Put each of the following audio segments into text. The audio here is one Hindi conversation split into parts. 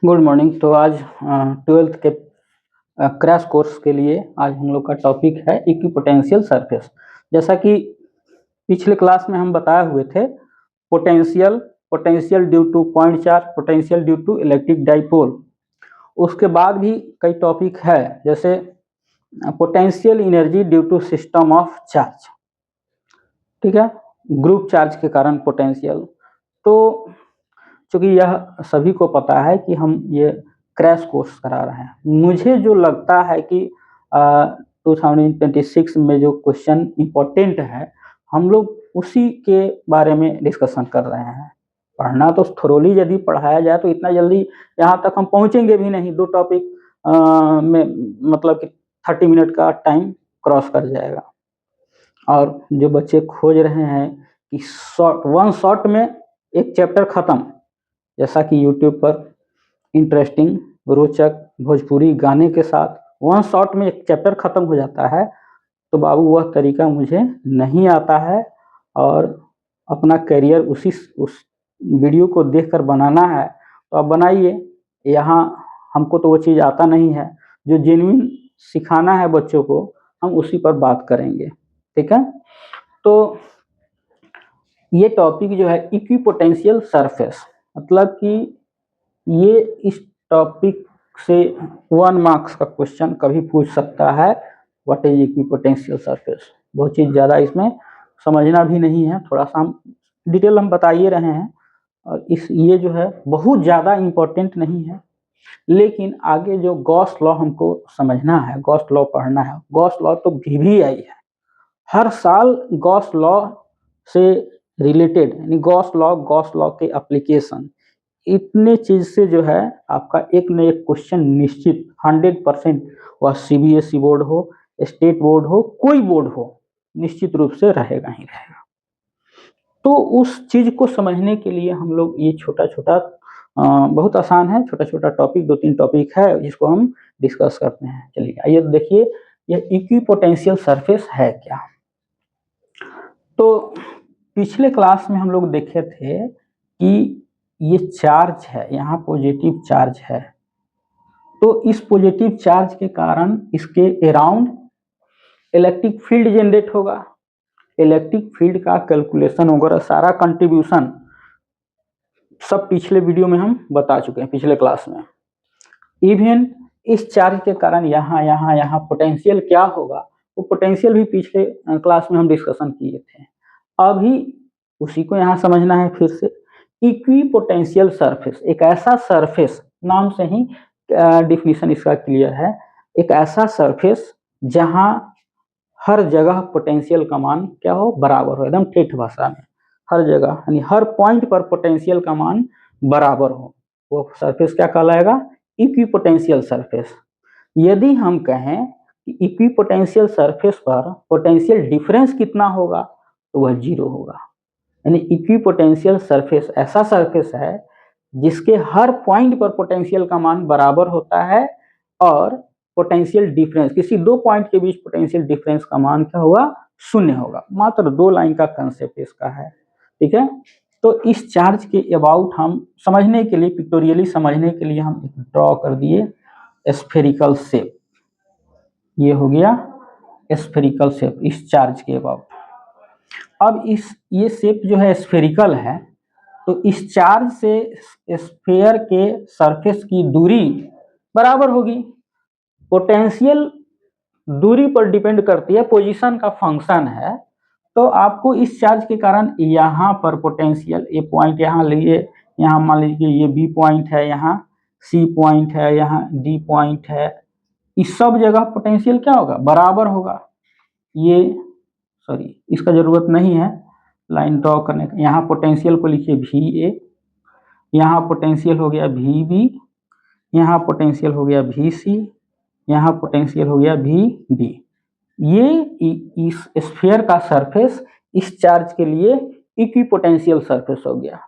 Good morning. तो आज 12th के क्रैश कोर्स के लिए आज हम लोग का टॉपिक है इक्विपोटेंशियल सरफेस। जैसा कि पिछले क्लास में हम बताए हुए थे, potential potential due to point charge, potential due to electric dipole. उसके बाद भी कई टॉपिक है, जैसे potential energy due to system of charge, ठीक है, ग्रुप चार्ज के कारण पोटेंशियल। तो चूँकि यह सभी को पता है कि हम ये क्रैश कोर्स करा रहे हैं, मुझे जो लगता है कि 2026 में जो क्वेश्चन इम्पोर्टेंट है, हम लोग उसी के बारे में डिस्कशन कर रहे हैं। पढ़ना तो थोरोली यदि पढ़ाया जाए तो इतना जल्दी यहाँ तक हम पहुँचेंगे भी नहीं। दो टॉपिक में मतलब कि 30 मिनट का टाइम क्रॉस कर जाएगा। और जो बच्चे खोज रहे हैं कि वन शॉट में एक चैप्टर ख़त्म, जैसा कि यूट्यूब पर इंटरेस्टिंग रोचक भोजपुरी गाने के साथ वन शॉट में एक चैप्टर ख़त्म हो जाता है, तो बाबू वह तरीका मुझे नहीं आता है। और अपना करियर उस वीडियो को देखकर बनाना है तो आप बनाइए। यहाँ हमको तो वो चीज़ आता नहीं है, जो जेन्युइन सिखाना है बच्चों को हम उसी पर बात करेंगे, ठीक है। तो ये टॉपिक जो है इक्विपोटेंशियल सरफेस, मतलब कि ये इस टॉपिक से 1 मार्क्स का क्वेश्चन कभी पूछ सकता है। व्हाट इज इक्विपोटेंशियल सरफेस, बहुत चीज़ ज़्यादा इसमें समझना भी नहीं है, थोड़ा सा हम डिटेल हम बताइए रहे हैं। और ये जो है बहुत ज़्यादा इम्पोर्टेंट नहीं है, लेकिन आगे जो गॉस लॉ हमको समझना है, गॉस लॉ पढ़ना है। गॉस लॉ तो भी आई है, हर साल गॉस लॉ से रिलेटेड, यानी गॉस लॉ के एप्लीकेशन, इतने चीज से जो है आपका एक न एक क्वेश्चन निश्चित 100%, वह सीबीएसई बोर्ड हो, स्टेट बोर्ड हो, कोई बोर्ड हो, निश्चित रूप से रहेगा ही रहेगा। तो उस चीज को समझने के लिए हम लोग ये छोटा छोटा बहुत आसान है, छोटा छोटा टॉपिक 2-3 टॉपिक है जिसको हम डिस्कस करते हैं। चलिए आइए देखिए यह इक्विपोटेंशियल सरफेस है क्या। तो पिछले क्लास में हम लोग देखे थे कि ये चार्ज है, यहाँ पॉजिटिव चार्ज है, तो इस पॉजिटिव चार्ज के कारण इसके अराउंड इलेक्ट्रिक फील्ड जनरेट होगा। इलेक्ट्रिक फील्ड का कैलकुलेशन वगैरह सारा कंट्रीब्यूशन सब पिछले वीडियो में हम बता चुके हैं, पिछले क्लास में। इवन इस चार्ज के कारण यहाँ पोटेंशियल क्या होगा, वो पोटेंशियल भी पिछले क्लास में हम डिस्कशन किए थे। अभी उसी को यहाँ समझना है फिर से। इक्विपोटेंशियल सरफेस एक ऐसा सरफेस, नाम से ही डिफिनीशन इसका क्लियर है, एक ऐसा सरफेस जहां हर जगह पोटेंशियल का मान क्या हो, बराबर हो, एकदम ठेठ भाषा में हर जगह, यानी हर पॉइंट पर पोटेंशियल का मान बराबर हो, वो सरफेस क्या कहलाएगा, इक्विपोटेंशियल सरफेस। यदि हम कहें कि इक्विपोटेंशियल सरफेस पर पोटेंशियल डिफरेंस कितना होगा, तो वह 0 होगा। यानी इक्विपोटेंशियल सरफेस ऐसा सरफेस है जिसके हर पॉइंट पर पोटेंशियल का मान बराबर होता है, और पोटेंशियल डिफरेंस, किसी दो पॉइंट के बीच पोटेंशियल डिफरेंस का मान क्या होगा, 0 होगा। मात्र 2 लाइन का कंसेप्ट इसका है, ठीक है। तो इस चार्ज के अबाउट हम समझने के लिए, पिक्टोरियली समझने के लिए हम ड्रॉ कर दिए स्फेरिकल शेप। ये हो गया स्फेरिकल शेप इस चार्ज के अबाउट। अब ये शेप जो है स्फेरिकल है, तो इस चार्ज से स्फेयर के सरफेस की दूरी बराबर होगी। पोटेंशियल दूरी पर डिपेंड करती है, पोजीशन का फंक्शन है। तो आपको इस चार्ज के कारण यहाँ पर पोटेंशियल, ये पॉइंट यहाँ लिए, यहाँ मान लीजिए ये बी पॉइंट है, यहाँ सी पॉइंट है, यहाँ डी पॉइंट है, इस सब जगह पोटेंशियल क्या होगा, बराबर होगा। ये सॉरी इसका जरूरत नहीं है लाइन ड्रॉ करने का। यहाँ पोटेंशियल को लिखिए वी ए, यहाँ पोटेंशियल हो गया वी बी, यहाँ पोटेंशियल हो गया वी सी, यहाँ पोटेंशियल हो गया वी डी। ये इस स्फीयर का सरफेस इस चार्ज के लिए इक्विपोटेंशियल सरफेस हो गया।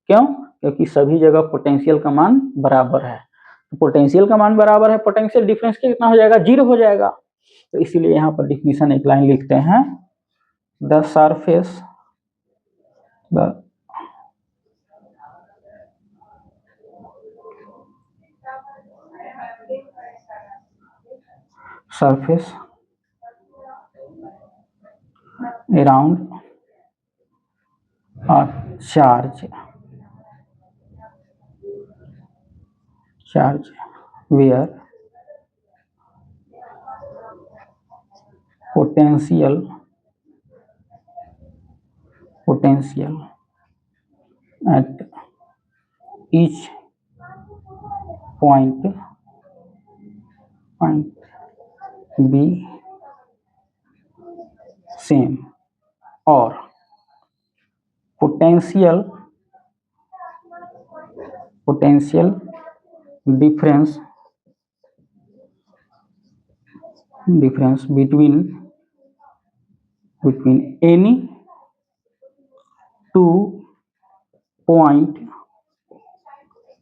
क्यों? क्योंकि सभी जगह पोटेंशियल का मान बराबर है। तो पोटेंशियल का मान बराबर है, पोटेंशियल डिफरेंस कितना हो जाएगा, 0 हो जाएगा। तो इसीलिए यहाँ पर डिफिनीशन एक लाइन लिखते हैं, the surface surface around a charge where potential at each point be same, or potential difference between any two point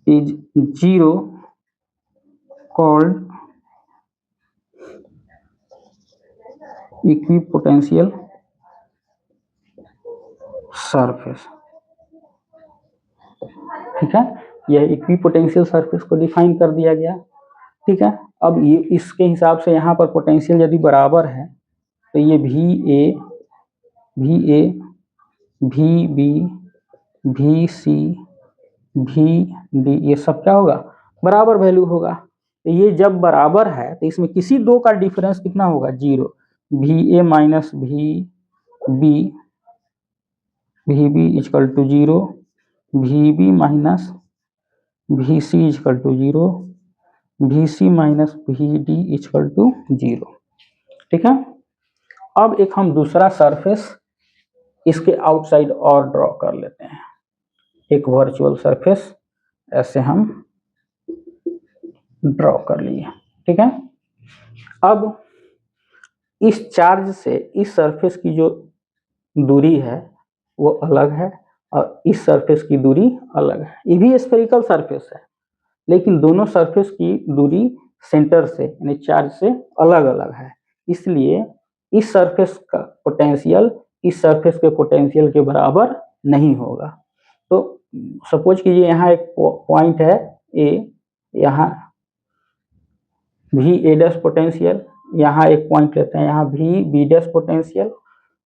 is zero, called equipotential surface. ठीक है, यह इक्विपोटेंशियल सरफेस को डिफाइन कर दिया गया। ठीक है, अब ये इसके हिसाब से यहाँ पर पोटेंशियल यदि बराबर है तो ये VA, VB, VC, VD ये सब क्या होगा, बराबर वैल्यू होगा। तो ये जब बराबर है तो इसमें किसी दो का डिफरेंस कितना होगा, zero. VA minus VB equal to zero, VB minus VC equal to zero, VC minus VD equal to zero. ठीक है, अब एक हम दूसरा सरफेस इसके आउटसाइड और ड्रॉ कर लेते हैं, एक वर्चुअल सरफेस ऐसे हम ड्रॉ कर लिए। ठीक है, अब इस चार्ज से इस सरफेस की जो दूरी है वो अलग है और इस सरफेस की दूरी अलग है। ये भी स्फेरिकल सरफेस है, लेकिन दोनों सरफेस की दूरी सेंटर से यानी चार्ज से अलग अलग है। इसलिए इस सरफेस का पोटेंशियल इस सरफेस के पोटेंशियल के बराबर नहीं होगा। तो सपोज कीजिए यहाँ एक पॉइंट है ए, यहाँ VA' पोटेंशियल, यहाँ एक पॉइंट लेते हैं यहाँ VB' पोटेंशियल,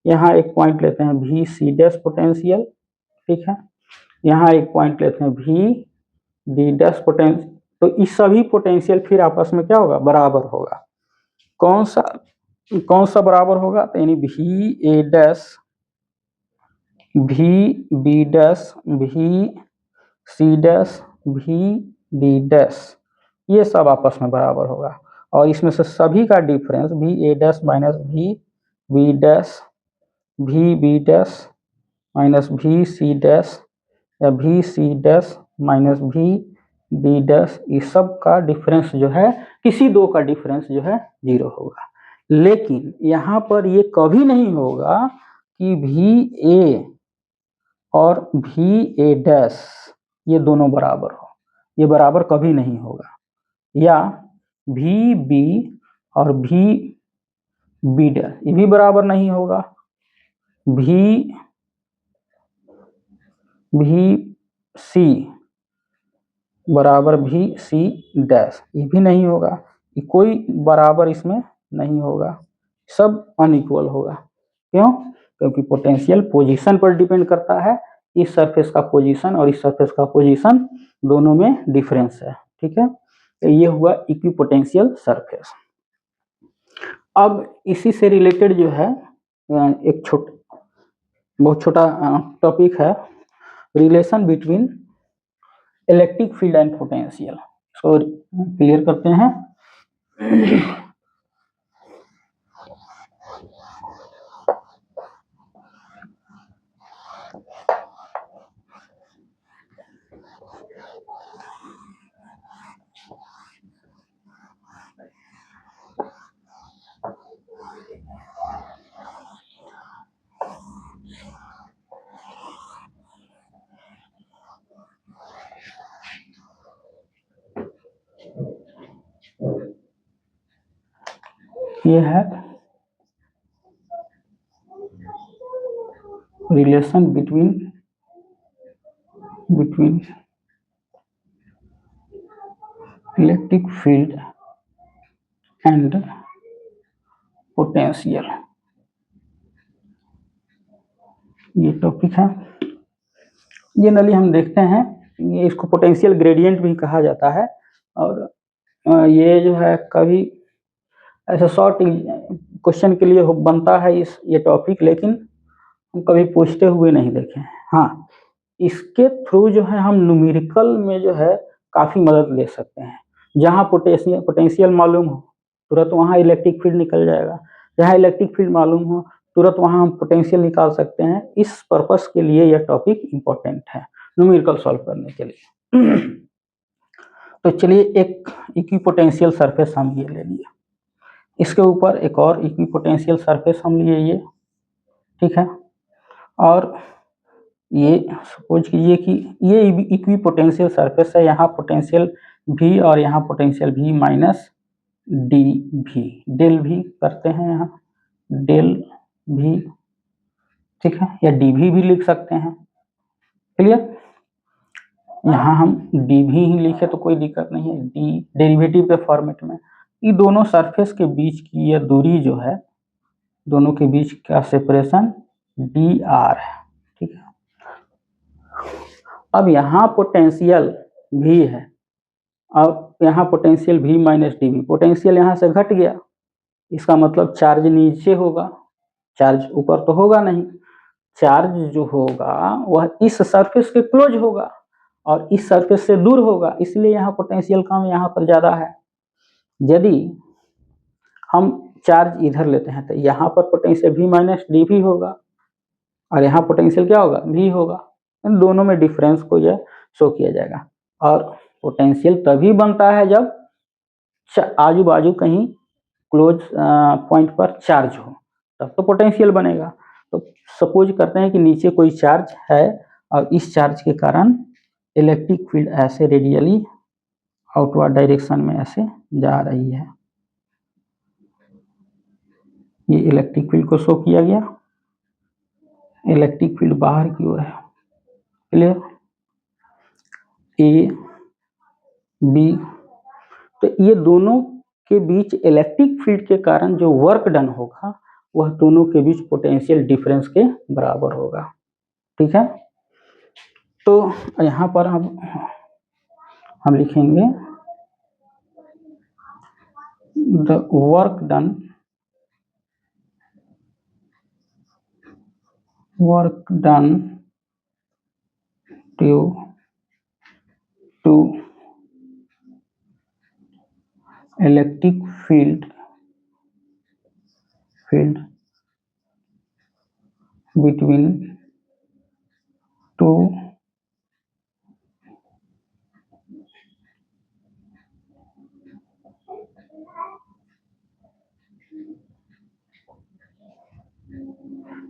यहाँ एक पॉइंट लेते हैं VC' पोटेंशियल। ठीक है, यहाँ एक पॉइंट लेते हैं VD' पोटेंशियल। तो इस सभी पोटेंशियल फिर आपस में क्या होगा, बराबर होगा। कौन सा बराबर होगा, तो यानी VA', VB', VC', VD' ये सब आपस में बराबर होगा। और इसमें से सभी का difference VA' minus VB', VB' minus VC' या VC' माइनस VD' इस सब का डिफरेंस जो है, किसी दो का डिफरेंस जो है जीरो होगा। लेकिन यहाँ पर ये कभी नहीं होगा कि VA और VA' ये दोनों बराबर हो, ये बराबर कभी नहीं होगा। या VB और VB' ये भी बराबर नहीं होगा। VC बराबर VC' ये भी नहीं होगा, ये कोई बराबर इसमें नहीं होगा, सब अनइक्वल होगा। क्यों? क्योंकि पोटेंशियल पोजीशन पर डिपेंड करता है। इस सरफेस का पोजीशन और इस सरफेस का पोजीशन दोनों में डिफरेंस है। ठीक है, तो ये हुआ इक्विपोटेंशियल सरफेस। अब इसी से रिलेटेड जो है एक बहुत छोटा टॉपिक है, relation between electric field and potential. इसको क्लियर करते हैं। ये है relation between electric field and potential, ये टॉपिक है। जनरली हम देखते हैं ये इसको पोटेंशियल ग्रेडियंट भी कहा जाता है, और ये जो है कभी ऐसा शॉर्ट क्वेश्चन के लिए बनता है ये टॉपिक, लेकिन हम कभी पूछते हुए नहीं देखे हैं। हाँ, इसके थ्रू जो है हम न्यूमेरिकल में जो है काफ़ी मदद ले सकते हैं। जहाँ पोटेंशियल मालूम हो तुरंत वहाँ इलेक्ट्रिक फील्ड निकल जाएगा, जहाँ इलेक्ट्रिक फील्ड मालूम हो तुरंत वहाँ हम पोटेंशियल निकाल सकते हैं। इस पर्पस के लिए यह टॉपिक इम्पोर्टेंट है न्यूमेरिकल सॉल्व करने के लिए। तो चलिए एक इक्विपोटेंशियल सरफेस हम ये ले लिए, इसके ऊपर एक और इक्विपोटेंशियल सरफेस हम लिए ये, ठीक है। और ये सपोज कीजिए कि ये इक्विपोटेंशियल सरफेस है, यहाँ पोटेंशियल V और यहाँ पोटेंशियल V माइनस डी भी, डेल भी करते हैं यहाँ, डेल भी, ठीक है, या डी भी लिख सकते हैं। क्लियर? यहाँ हम डी भी ही लिखे तो कोई दिक्कत नहीं है, डी डेरिवेटिव के फॉर्मेट में। ये दोनों सरफेस के बीच की यह दूरी जो है, दोनों के बीच का सेपरेशन डी आर है, ठीक है। अब यहाँ पोटेंशियल भी है, अब यहाँ पोटेंशियल V माइनस डी भी, पोटेंशियल यहाँ से घट गया, इसका मतलब चार्ज नीचे होगा, चार्ज ऊपर तो होगा नहीं। चार्ज जो होगा वह इस सरफेस के क्लोज होगा और इस सरफेस से दूर होगा, इसलिए यहाँ पोटेंशियल कम, यहाँ पर ज़्यादा है। यदि हम चार्ज इधर लेते हैं तो यहाँ पर पोटेंशियल V माइनस डी भी होगा और यहाँ पोटेंशियल क्या होगा, V होगा। इन दोनों में डिफरेंस को यह शो किया जाएगा। और पोटेंशियल तभी बनता है जब आजू बाजू कहीं क्लोज पॉइंट पर चार्ज हो, तब तो पोटेंशियल बनेगा। तो सपोज करते हैं कि नीचे कोई चार्ज है और इस चार्ज के कारण इलेक्ट्रिक फील्ड ऐसे रेडियली आउटवर्ड डायरेक्शन में ऐसे जा रही है। ये इलेक्ट्रिक फील्ड को शो किया गया, इलेक्ट्रिक फील्ड बाहर की ओर है। क्लियर? ए बी, तो ये दोनों के बीच इलेक्ट्रिक फील्ड के कारण जो वर्क डन होगा वह दोनों के बीच पोटेंशियल डिफरेंस के बराबर होगा, ठीक है। तो यहाँ पर हम लिखेंगे the work done to electric field between two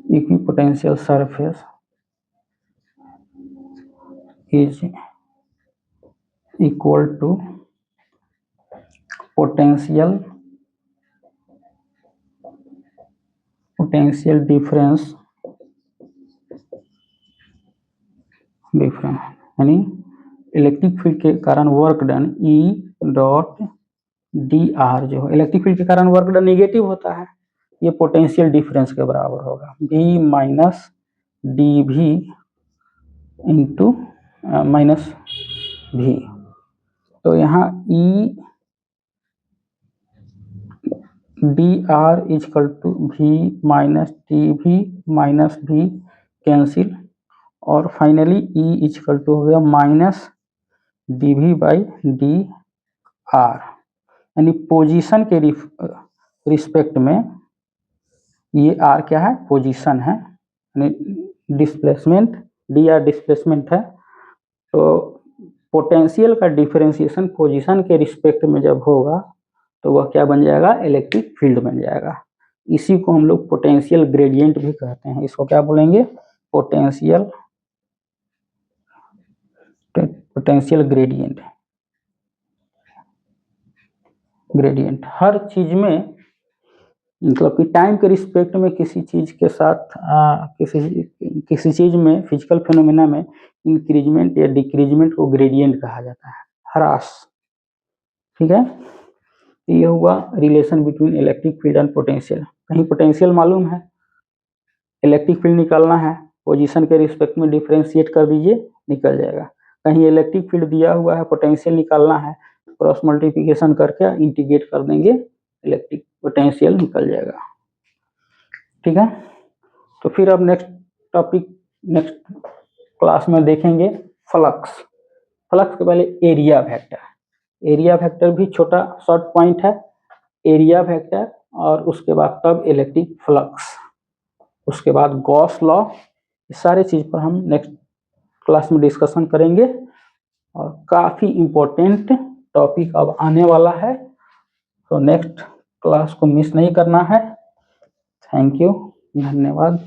equipotential surface is equal to potential difference यानी इलेक्ट्रिक फील्ड के कारण work done E dot D R जो है, इलेक्ट्रिक फील्ड के कारण वर्क डन निगेटिव होता है, ये पोटेंशियल डिफरेंस के बराबर होगा, V minus D V into minus V. तो यहाँ E D R equal to V minus D V minus V cancel, और फाइनली E इजकल टू हो गया minus D V by D R. यानी पोजीशन के रिस्पेक्ट में ये R क्या है, पोजीशन है, यानी डिस्प्लेसमेंट, डी आर डिस्प्लेसमेंट है। तो पोटेंशियल का डिफरेंशिएशन पोजीशन के रिस्पेक्ट में जब होगा तो वह क्या बन जाएगा, इलेक्ट्रिक फील्ड बन जाएगा। इसी को हम लोग पोटेंशियल ग्रेडियंट भी कहते हैं। इसको क्या बोलेंगे, पोटेंशियल ग्रेडियंट। हर चीज में मतलब कि टाइम के रिस्पेक्ट में किसी चीज के साथ किसी चीज में फिजिकल फिनोमेना में इंक्रीजमेंट या डिक्रीजमेंट को ग्रेडियंट कहा जाता है, ह्रास, ठीक है। ये हुआ relation between electric field and potential. कहीं पोटेंशियल मालूम है, इलेक्ट्रिक फील्ड निकालना है, पोजीशन के रिस्पेक्ट में डिफ्रेंशिएट कर दीजिए, निकल जाएगा। कहीं इलेक्ट्रिक फील्ड दिया हुआ है, पोटेंशियल निकालना है, क्रॉस मल्टीप्लिकेशन करके इंटीग्रेट कर देंगे, इलेक्ट्रिक पोटेंशियल निकल जाएगा। ठीक है, तो फिर अब नेक्स्ट टॉपिक नेक्स्ट क्लास में देखेंगे फ्लक्स। फ्लक्स के पहले एरिया वेक्टर, एरिया वेक्टर भी छोटा शॉर्ट पॉइंट है, एरिया वेक्टर, और उसके बाद तब इलेक्ट्रिक फ्लक्स, उसके बाद गॉस लॉ, इस सारे चीज पर हम नेक्स्ट क्लास में डिस्कशन करेंगे। और काफी इम्पोर्टेंट टॉपिक अब आने वाला है, तो नेक्स्ट क्लास को मिस नहीं करना है। थैंक यू, धन्यवाद।